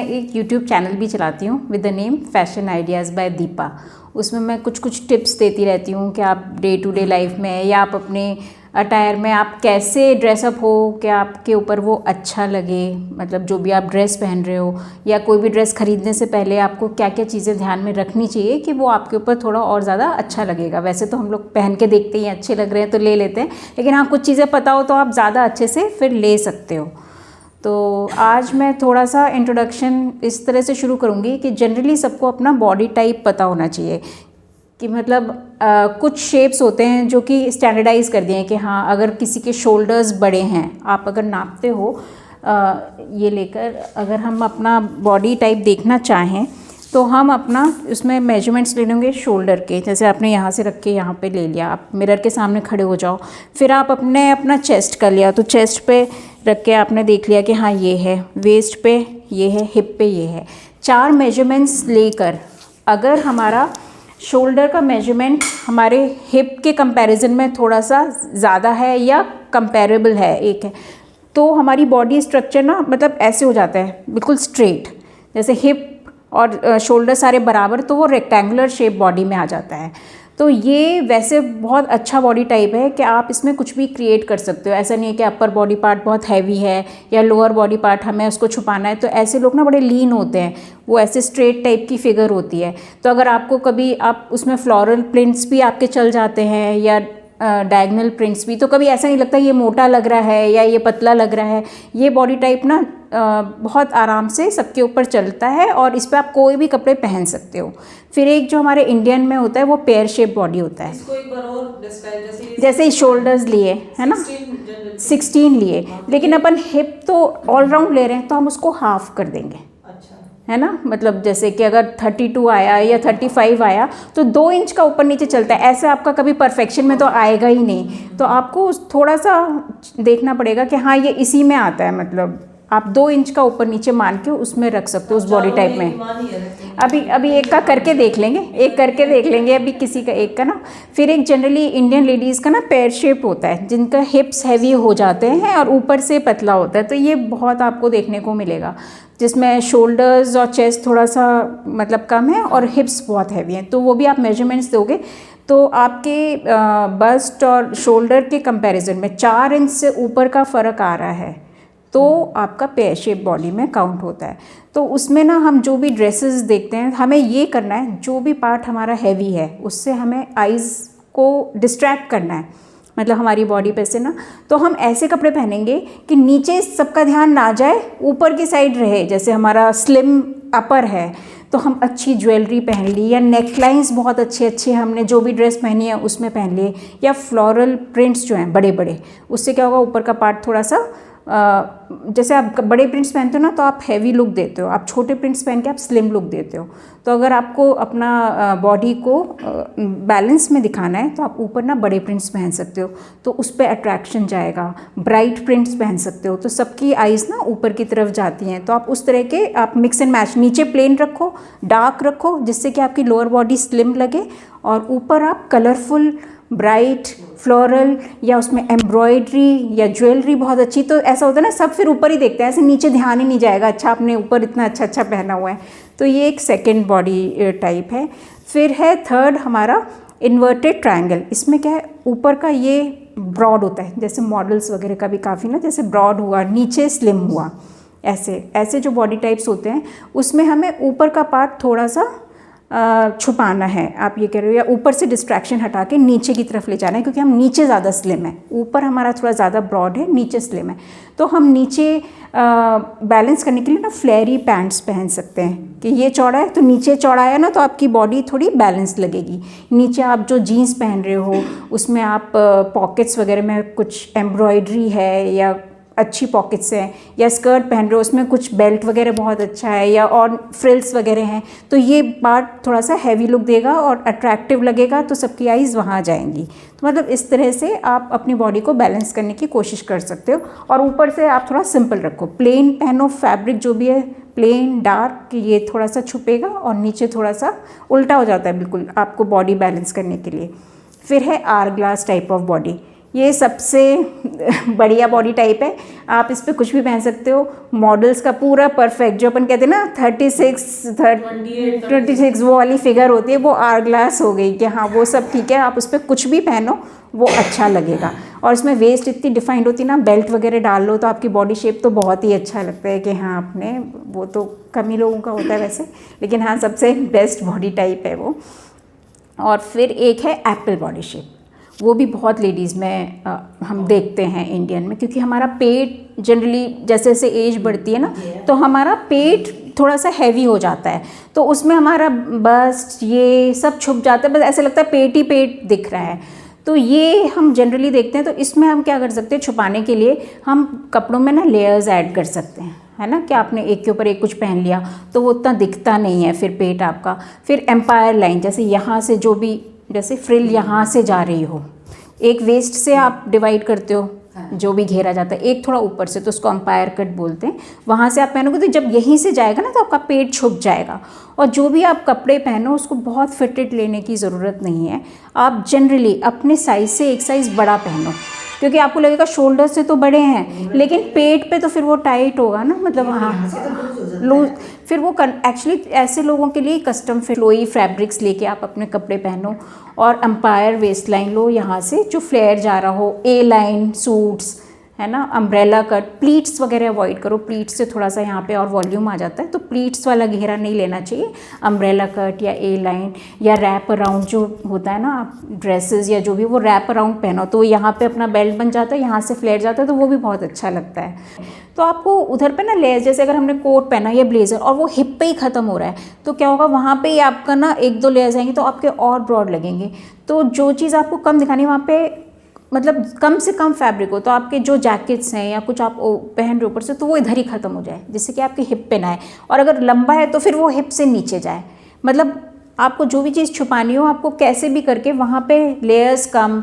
एक YouTube channel भी चलाती हूँ with the name fashion ideas by Deepa. उसमें मैं कुछ टिप्स देती रहती हूँ कि आप डे टू डे लाइफ में या आप अपने अटायर में आप कैसे ड्रेसअप हो कि आपके ऊपर वो अच्छा लगे, मतलब जो भी आप ड्रेस पहन रहे हो या कोई भी ड्रेस खरीदने से पहले आपको क्या क्या चीज़ें ध्यान में रखनी चाहिए कि वो आपके ऊपर थोड़ा और ज़्यादा अच्छा लगेगा। वैसे तो हम लोग पहन के देखते ही अच्छे लग रहे हैं तो ले लेते हैं, लेकिन हाँ कुछ चीज़ें पता हो तो आप ज़्यादा अच्छे से फिर ले सकते हो। तो आज मैं थोड़ा सा इंट्रोडक्शन इस तरह से शुरू करूँगी कि जनरली सबको अपना बॉडी टाइप पता होना चाहिए कि मतलब कुछ शेप्स होते हैं जो कि स्टैंडर्डाइज कर दिए हैं कि हाँ अगर किसी के शोल्डर्स बड़े हैं, आप अगर नापते हो ये लेकर, अगर हम अपना बॉडी टाइप देखना चाहें तो हम अपना उसमें मेजरमेंट्स ले लेंगे शोल्डर के। जैसे आपने यहाँ से रख के यहाँ पे ले लिया, आप मिरर के सामने खड़े हो जाओ, फिर आप अपना चेस्ट कर लिया तो चेस्ट पे रख के आपने देख लिया कि हाँ ये है, वेस्ट पे ये है, हिप पे ये है। 4 मेजरमेंट्स लेकर अगर हमारा शोल्डर का मेजरमेंट हमारे हिप के कंपैरिजन में थोड़ा सा ज़्यादा है या कंपैरेबल है एक है, तो हमारी बॉडी स्ट्रक्चर ना मतलब ऐसे हो जाता है बिल्कुल स्ट्रेट। जैसे हिप और शोल्डर सारे बराबर तो वो रेक्टेंगुलर शेप बॉडी में आ जाता है। तो ये वैसे बहुत अच्छा बॉडी टाइप है कि आप इसमें कुछ भी क्रिएट कर सकते हो। ऐसा नहीं है कि अपर बॉडी पार्ट बहुत हैवी है या लोअर बॉडी पार्ट हमें उसको छुपाना है, तो ऐसे लोग ना बड़े लीन होते हैं, वो ऐसे स्ट्रेट टाइप की फिगर होती है। तो अगर आपको कभी आप उसमें फ्लोरल प्रिंट्स भी आपके चल जाते हैं या डायगनल प्रिंट्स भी, तो कभी ऐसा नहीं लगता ये मोटा लग रहा है या ये पतला लग रहा है। ये बॉडी टाइप ना बहुत आराम से सबके ऊपर चलता है और इस पर आप कोई भी कपड़े पहन सकते हो। फिर एक जो हमारे इंडियन में होता है वो पेयर शेप बॉडी होता है। इसको एक बार और डिस्क्राइब, जैसे शोल्डर्स लिए है ना 16 लिए, लेकिन अपन हिप तो ऑल राउंड ले रहे हैं तो हम उसको हाफ कर देंगे, है ना। मतलब जैसे कि अगर 32 आया या 35 आया तो 2 इंच का ऊपर नीचे चलता है। ऐसे आपका कभी परफेक्शन में तो आएगा ही नहीं, तो आपको थोड़ा सा देखना पड़ेगा कि हाँ ये इसी में आता है। मतलब आप 2 इंच का ऊपर नीचे मान के उसमें रख सकते हो उस बॉडी टाइप में। अभी एक का करके देख लेंगे, अभी किसी का एक का ना। फिर एक जनरली इंडियन लेडीज़ का ना पेयर शेप होता है जिनका हिप्स हैवी हो जाते हैं और ऊपर से पतला होता है, तो ये बहुत आपको देखने को मिलेगा जिसमें शोल्डर्स और चेस्ट थोड़ा सा मतलब कम है और हिप्स बहुत हैवी हैं। तो वो भी आप मेजरमेंट्स दोगे तो आपके बस्ट और शोल्डर के कंपैरिजन में 4 इंच से ऊपर का फ़र्क आ रहा है तो आपका पेयर शेप बॉडी में काउंट होता है। तो उसमें ना हम जो भी ड्रेसेस देखते हैं हमें ये करना है, जो भी पार्ट हमारा हैवी है उससे हमें आइज़ को डिस्ट्रैक्ट करना है, मतलब हमारी बॉडी पे से ना। तो हम ऐसे कपड़े पहनेंगे कि नीचे सबका ध्यान ना जाए, ऊपर की साइड रहे। जैसे हमारा स्लिम अपर है तो हम अच्छी ज्वेलरी पहन ली या नेकलाइंस बहुत अच्छे हमने जो भी ड्रेस पहनी है उसमें पहन लिए, या फ्लोरल प्रिंट्स जो हैं बड़े बड़े, उससे क्या होगा ऊपर का पार्ट थोड़ा सा जैसे आप बड़े प्रिंट्स पहनते हो ना तो आप हैवी लुक देते हो, आप छोटे प्रिंट्स पहन के आप स्लिम लुक देते हो। तो अगर आपको अपना बॉडी को बैलेंस में दिखाना है तो आप ऊपर ना बड़े प्रिंट्स पहन सकते हो, तो उस पर अट्रैक्शन जाएगा। ब्राइट प्रिंट्स पहन सकते हो तो सबकी आइज़ ना ऊपर की तरफ जाती हैं, तो आप उस तरह के आप मिक्स एंड मैच, नीचे प्लेन रखो, डार्क रखो जिससे कि आपकी लोअर बॉडी स्लिम लगे, और ऊपर आप कलरफुल ब्राइट फ्लोरल या उसमें एम्ब्रॉयडरी या ज्वेलरी बहुत अच्छी। तो ऐसा होता है ना सब फिर ऊपर ही देखते हैं, ऐसे नीचे ध्यान ही नहीं जाएगा, अच्छा आपने ऊपर इतना अच्छा पहना हुआ है। तो ये एक सेकंड बॉडी टाइप है। फिर है थर्ड हमारा इन्वर्टेड ट्रायंगल। इसमें क्या है, ऊपर का ये ब्रॉड होता है, जैसे मॉडल्स वगैरह का भी काफ़ी ना, जैसे ब्रॉड हुआ नीचे स्लिम हुआ, ऐसे जो बॉडी टाइप्स होते हैं उसमें हमें ऊपर का पार्ट थोड़ा सा छुपाना है, आप ये कह रहे हो, या ऊपर से डिस्ट्रैक्शन हटा के नीचे की तरफ ले जाना है, क्योंकि हम नीचे ज़्यादा स्लिम है, ऊपर हमारा थोड़ा ज़्यादा ब्रॉड है, नीचे स्लिम है। तो हम नीचे बैलेंस करने के लिए ना फ्लेयरी पैंट्स पहन सकते हैं कि ये चौड़ा है तो नीचे चौड़ा है ना, तो आपकी बॉडी थोड़ी बैलेंस लगेगी। नीचे आप जो जीन्स पहन रहे हो उसमें आप पॉकेट्स वगैरह में कुछ एम्ब्रॉयडरी है या अच्छी पॉकेट्स हैं, या स्कर्ट पहन रहे हो उसमें कुछ बेल्ट वगैरह बहुत अच्छा है या और फ्रिल्स वगैरह हैं, तो ये पार्ट थोड़ा सा हैवी लुक देगा और अट्रैक्टिव लगेगा, तो सबकी आइज़ वहाँ जाएंगी। तो मतलब इस तरह से आप अपनी बॉडी को बैलेंस करने की कोशिश कर सकते हो। और ऊपर से आप थोड़ा सिंपल रखो, प्लेन पहनो, फैब्रिक जो भी है प्लेन डार्क, ये थोड़ा सा छुपेगा और नीचे थोड़ा सा उल्टा हो जाता है बिल्कुल आपको बॉडी बैलेंस करने के लिए। फिर है hourglass type of body. ये सबसे बढ़िया बॉडी टाइप है, आप इस पर कुछ भी पहन सकते हो। मॉडल्स का पूरा परफेक्ट, जो अपन कहते हैं ना 36 वो वाली फिगर होती है, वो आवर ग्लास हो गई कि हाँ वो सब ठीक है, आप उस पर कुछ भी पहनो वो अच्छा लगेगा। और इसमें वेस्ट इतनी डिफाइंड होती है ना, बेल्ट वगैरह डाल लो तो आपकी बॉडी शेप तो बहुत ही अच्छा लगता है कि हाँ आपने, वो तो कम ही लोगों का होता है वैसे, लेकिन हाँ सबसे बेस्ट बॉडी टाइप है वो। और फिर एक है एप्पल बॉडी शेप, वो भी बहुत लेडीज़ में हम देखते हैं इंडियन में, क्योंकि हमारा पेट जनरली जैसे जैसे एज बढ़ती है ना तो हमारा पेट थोड़ा सा हैवी हो जाता है, तो उसमें हमारा बस्ट ये सब छुप जाता है, बस ऐसे लगता है पेट ही पेट दिख रहा है। तो ये हम जनरली देखते हैं, तो इसमें हम क्या कर सकते हैं, छुपाने के लिए हम कपड़ों में ना लेयर्स ऐड कर सकते हैं, है ना, कि आपने एक के ऊपर एक कुछ पहन लिया तो वो उतना दिखता नहीं है फिर पेट आपका। फिर एम्पायर लाइन, जैसे यहाँ से जो भी, जैसे फ्रिल यहाँ से जा रही हो, एक वेस्ट से आप डिवाइड करते हो जो भी घेरा जाता है, एक थोड़ा ऊपर से, तो उसको एम्पायर कट बोलते हैं, वहाँ से आप पहनोगे तो जब यहीं से जाएगा ना तो आपका पेट छुप जाएगा। और जो भी आप कपड़े पहनो उसको बहुत फिटेड लेने की ज़रूरत नहीं है, आप जनरली अपने साइज़ से एक साइज़ बड़ा पहनो, क्योंकि आपको लगेगा शोल्डर से तो बड़े हैं लेकिन पेट पे तो फिर वो टाइट होगा ना, मतलब हाँ लूज, फिर वो एक्चुअली ऐसे लोगों के लिए कस्टम फ्लोई फैब्रिक्स लेके आप अपने कपड़े पहनो। और एम्पायर वेस्ट लाइन लो, यहाँ से जो फ्लेयर जा रहा हो, ए लाइन सूट्स, है ना, अम्ब्रेला कट, प्लीट्स वगैरह अवॉइड करो, प्लीट्स से थोड़ा सा यहाँ पे और वॉल्यूम आ जाता है, तो प्लीट्स वाला घेरा नहीं लेना चाहिए। अम्ब्रेला कट या ए लाइन या रैप अराउंड जो होता है ना, आप ड्रेसेस या जो भी, वो रैप अराउंड पहनो तो यहाँ पे अपना बेल्ट बन जाता है, यहाँ से फ्लेयर जाता है, तो वो भी बहुत अच्छा लगता है। तो आपको उधर पे ना लेयर, जैसे अगर हमने कोट पहना या ब्लेजर और वो हिप पे ही ख़त्म हो रहा है तो क्या होगा, वहाँ पे ही आपका ना 1-2 लेयर्स आएंगे तो आपके और ब्रॉड लगेंगे। तो जो चीज़ आपको कम दिखानी है वहाँ पे मतलब कम से कम फैब्रिक हो, तो आपके जो जैकेट्स हैं या कुछ आप पहन रहे हो ऊपर से, तो वो इधर ही ख़त्म हो जाए, जिससे कि आपकी हिप पे ना आए, और अगर लंबा है तो फिर वो हिप से नीचे जाए। मतलब आपको जो भी चीज़ छुपानी हो, आपको कैसे भी करके वहाँ पे लेयर्स कम,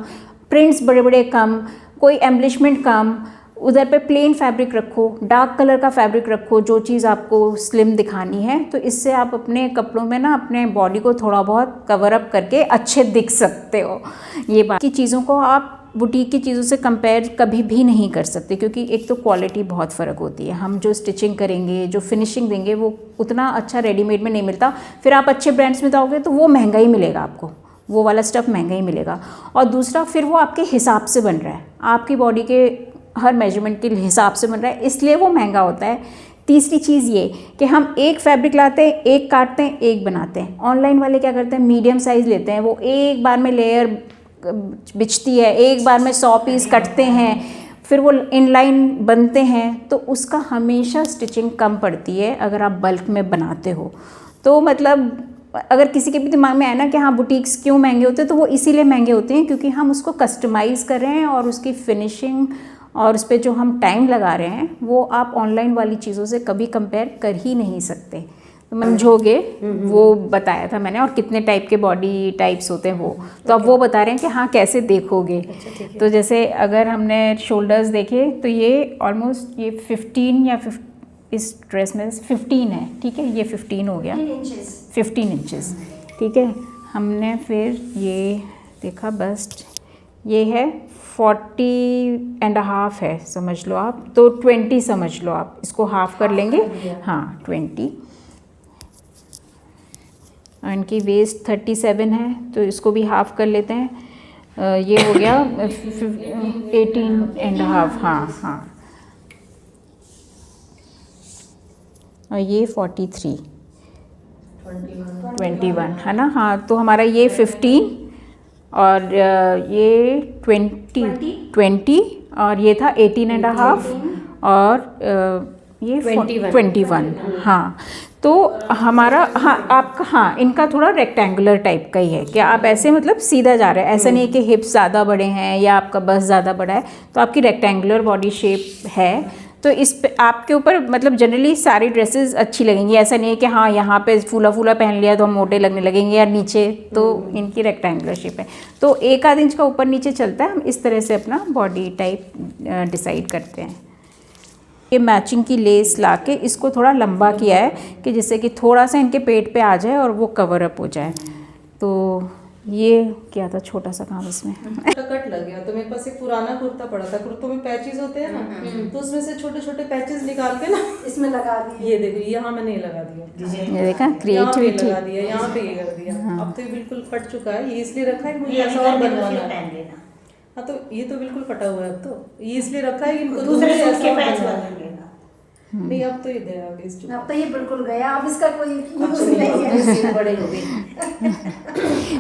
प्रिंट्स बड़े बड़े कम, कोई एम्बलिशमेंट कम, उधर पे प्लेन फैब्रिक रखो, डार्क कलर का फैब्रिक रखो, जो चीज़ आपको स्लिम दिखानी है, तो इससे आप अपने कपड़ों में ना अपने बॉडी को थोड़ा बहुत कवर अप करके अच्छे दिख सकते हो। ये बाकी चीज़ों को आप बुटीक की चीज़ों से कंपेयर कभी भी नहीं कर सकते, क्योंकि एक तो क्वालिटी बहुत फ़र्क होती है, हम जो स्टिचिंग करेंगे, जो फिनिशिंग देंगे, वो उतना अच्छा रेडीमेड में नहीं मिलता। फिर आप अच्छे ब्रांड्स में जाओगे तो वो महंगा ही मिलेगा आपको, वो वाला स्टफ़ महंगा ही मिलेगा। और दूसरा, फिर वो आपके हिसाब से बन रहा है, आपकी बॉडी के हर मेजरमेंट के हिसाब से बन रहा है, इसलिए वो महंगा होता है। तीसरी चीज़ ये कि हम एक फैब्रिक लाते हैं, एक काटते हैं, एक बनाते हैं। ऑनलाइन वाले क्या करते हैं, मीडियम साइज़ लेते हैं, वो एक बार में लेयर बिछती है, एक बार में 100 पीस कटते हैं, फिर वो इनलाइन बनते हैं, तो उसका हमेशा स्टिचिंग कम पड़ती है अगर आप बल्क में बनाते हो। तो मतलब अगर किसी के भी दिमाग में आए ना कि हाँ बुटीक्स क्यों महंगे होते हैं, तो वो इसीलिए महंगे होते हैं क्योंकि हम उसको कस्टमाइज़ कर रहे हैं और उसकी फिनिशिंग और उस पर जो हम टाइम लगा रहे हैं वो आप ऑनलाइन वाली चीज़ों से कभी कंपेयर कर ही नहीं सकते। तो समझोगे, वो बताया था मैंने, और कितने टाइप के बॉडी टाइप्स होते हैं वो, तो अब वो बता रहे हैं कि हाँ कैसे देखोगे। तो जैसे अगर हमने शोल्डर्स देखे तो ये ऑलमोस्ट ये 15 या इस ड्रेस में 15 है, ठीक है, ये 15 हो गया, 15 इंचेस, ठीक है। हमने फिर ये देखा बस्ट, ये है 40.5 है, समझ लो आप, तो 20 समझ लो आप, इसको हाफ कर लेंगे, हाँ 20। और इनकी वेस्ट 37 है तो इसको भी हाफ कर लेते हैं, ये हो गया 18.5, हाँ। और ये 43, 21 है ना, हाँ। तो हमारा ये 15 और ये 20 और ये था 18.5 और ये 21, हाँ। तो हमारा, हाँ आपका, हाँ इनका थोड़ा रेक्टेंगुलर टाइप का ही है कि आप ऐसे मतलब सीधा जा रहे हैं, ऐसा नहीं है कि हिप्स ज़्यादा बड़े हैं या आपका बस्ट ज़्यादा बड़ा है, तो आपकी रेक्टेंगुलर बॉडी शेप है। तो इस पे आपके ऊपर मतलब जनरली सारी ड्रेसेस अच्छी लगेंगी, ऐसा नहीं है कि हाँ यहाँ पे फूला फूला पहन लिया तो हम मोटे लगने लगेंगे, या नीचे तो इनकी रेक्टेंगुलर शेप है, तो 1-आध इंच का ऊपर नीचे चलता है। हम इस तरह से अपना बॉडी टाइप डिसाइड करते हैं। ये मैचिंग की लेस लाके इसको थोड़ा लंबा किया है कि जिससे कि थोड़ा सा इनके पेट पे आ जाए और वो कवर अप हो जाए। तो ये किया था छोटा सा काम इसमें। कट लग गया, तो मेरे पास एक पुराना कुर्ता पड़ा था, कुर्तों में पैचेस होते हैं ना, तो उसमें से छोटे छोटे पैचेस निकाल के ना इसमें लगा दिए। ये देखो यहाँ मैंने ये लगा दिया, ये देखा यहाँ पे क्रिएटिविटी। लगा दिया, यहाँ पे ये कर दिया। अब तो ये बिल्कुल फट चुका है, ये इसलिए रखा है कि मुझे ऐसा और बनवाना है। हाँ तो ये तो बिल्कुल फटा हुआ है, अब तो ये इसलिए रखा है कि इनको दूसरे सूट के पैच बनवाना। नहीं अब तो ये गया इस चुका। अब तो ये बिल्कुल गया, अब इसका कोई यूज नहीं है। बड़े हो गए।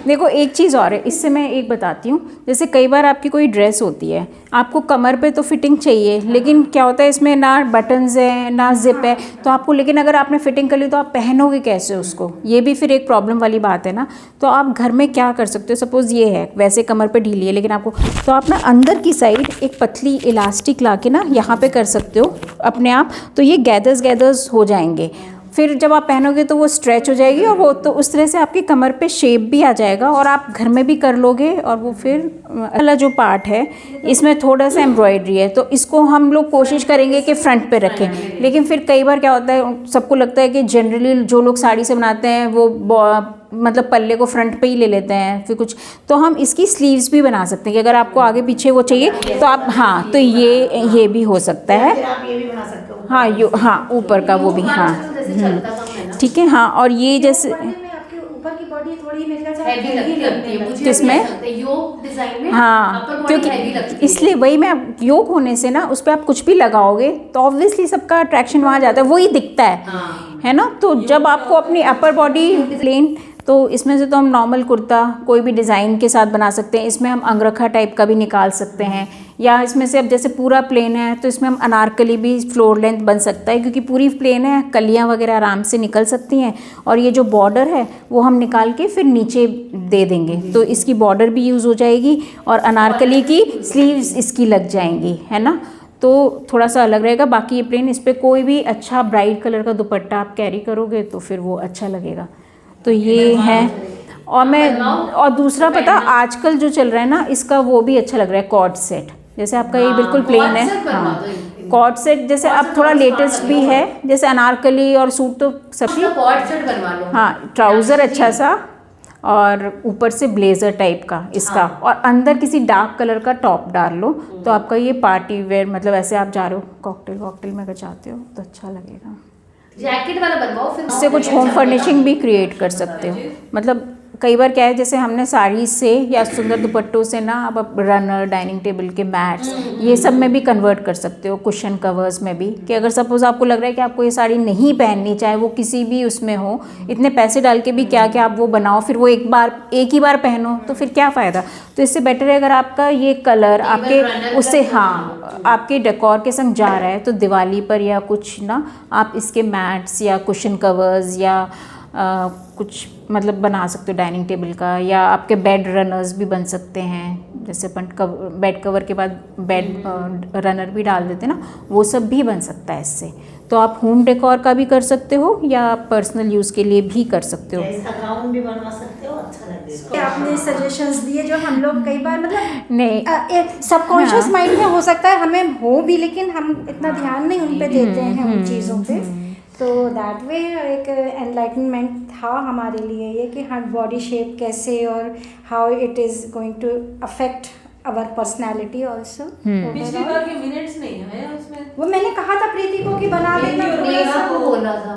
देखो एक चीज़ और है, इससे मैं एक बताती हूँ। जैसे कई बार आपकी कोई ड्रेस होती है, आपको कमर पे तो फिटिंग चाहिए, लेकिन क्या होता है इसमें ना बटन्स हैं ना जिप है, तो आपको, लेकिन अगर आपने फिटिंग कर ली तो आप पहनोगे कैसे उसको, ये भी फिर एक प्रॉब्लम वाली बात है ना। तो आप घर में क्या कर सकते हो, सपोज़ ये है वैसे कमर पे ढीली है लेकिन आपको, तो आप ना अंदर की साइड एक पतली इलास्टिक ला के ना यहाँ पे कर सकते हो अपने आप, तो ये गैदर्स हो जाएंगे। फिर जब आप पहनोगे तो वो स्ट्रेच हो जाएगी और वो तो उस तरह से आपकी कमर पे शेप भी आ जाएगा और आप घर में भी कर लोगे। और वो फिर वाला जो पार्ट है इसमें थोड़ा सा एम्ब्रॉयडरी है, तो इसको हम लोग कोशिश करेंगे कि फ्रंट पे रखें, लेकिन फिर कई बार क्या होता है, सबको लगता है कि जनरली जो लोग साड़ी से बनाते हैं वो मतलब पल्ले को फ्रंट पे ही ले लेते हैं फिर कुछ, तो हम इसकी स्लीव्स भी बना सकते हैं कि अगर आपको आगे पीछे वो चाहिए तो आप, हाँ तो ये भी हो सकता है। आप ये भी बना सकते हो। हाँ हाँ ऊपर का वो भी, हाँ ठीक है। हाँ और ये जैसे आपके ऊपर की बॉडी थोड़ी मेरे ख्याल से हैवी लगती है मुझे, किसमें? योग डिजाइन में हाँ क्योंकि इसलिए वही मैं, योग होने से ना उस पर आप कुछ भी लगाओगे तो ऑब्वियसली सबका अट्रैक्शन वहाँ जाता है, वही दिखता है ना। तो जब आपको अपनी अपर बॉडी प्लेन, तो इसमें से तो हम नॉर्मल कुर्ता कोई भी डिज़ाइन के साथ बना सकते हैं, इसमें हम अंगरखा टाइप का भी निकाल सकते हैं, या इसमें से अब जैसे पूरा प्लेन है तो इसमें हम अनारकली भी फ्लोर लेंथ बन सकता है, क्योंकि पूरी प्लेन है, कलियां वगैरह आराम से निकल सकती हैं। और ये जो बॉर्डर है वो हम निकाल के फिर नीचे दे देंगे, तो इसकी बॉर्डर भी यूज़ हो जाएगी और अनारकली की स्लीव्स इसकी लग जाएंगी, है ना। तो थोड़ा सा अलग रहेगा। बाकी ये प्लेन, इस पर कोई भी अच्छा ब्राइट कलर का दुपट्टा आप कैरी करोगे तो फिर वो अच्छा लगेगा। तो ये है। और दूसरा पता आजकल जो चल रहा है ना, इसका वो भी अच्छा लग रहा है, कॉर्ड सेट। जैसे आपका ये बिल्कुल प्लेन है, हाँ कॉर्ड सेट जैसे अब थोड़ा लेटेस्ट भी है, जैसे अनारकली और सूट तो सभी कॉर्ड सेट बनवा लो। हाँ ट्राउज़र अच्छा सा और ऊपर से ब्लेज़र टाइप का इसका, और अंदर किसी डार्क कलर का टॉप डाल लो, तो आपका ये पार्टी वेयर, मतलब ऐसे आप जा रहे हो कॉकटेल में अगर चाहते हो तो अच्छा लगेगा। जैकेट वाला बनवाओ, फिर इससे कुछ होम फर्निशिंग भी क्रिएट कर सकते हो। मतलब कई बार क्या है, जैसे हमने साड़ी से या सुंदर दुपट्टों से ना अब रनर, डाइनिंग टेबल के मैट्स, ये सब में भी कन्वर्ट कर सकते हो, कुशन कवर्स में भी, कि अगर सपोज़ आपको लग रहा है कि आपको ये साड़ी नहीं पहननी, चाहे वो किसी भी उसमें हो, इतने पैसे डाल के भी क्या क्या आप वो बनाओ, फिर वो एक ही बार पहनो तो फिर क्या फ़ायदा। तो इससे बेटर है अगर आपका ये कलर आपके उससे, हाँ आपके डेकोर के संग जा रहा है, तो दिवाली पर या कुछ ना आप इसके मैट्स या कुशन कवर्स या कुछ मतलब बना सकते हो डाइनिंग टेबल का, या आपके बेड रनर्स भी बन सकते हैं। जैसे अपन बेड कवर के बाद बेड रनर भी डाल देते हैं ना, वो सब भी बन सकता है इससे। तो आप होम डेकोर का भी कर सकते हो या पर्सनल यूज़ के लिए भी कर सकते हो। इसका गाउन भी बनवा सकते हो, अच्छा लगेगा। आपने सजेशंस दिए जो हम लोग कई बार मतलब नहीं सबकॉन्शियस माइंड में हो सकता है हमें हो भी, लेकिन हम इतना ध्यान नहीं उन पे देते हैं उन चीज़ों पे। तो दैट वे एक एनलाइटनमेंट था हमारे लिए ये कि हाँ बॉडी शेप कैसे और how it is going to affect our personality also. पिछली बार के मिनट्स नहीं है उसमें, वो मैंने कहा था प्रीति को कि बना देना, नेहा को बोला था।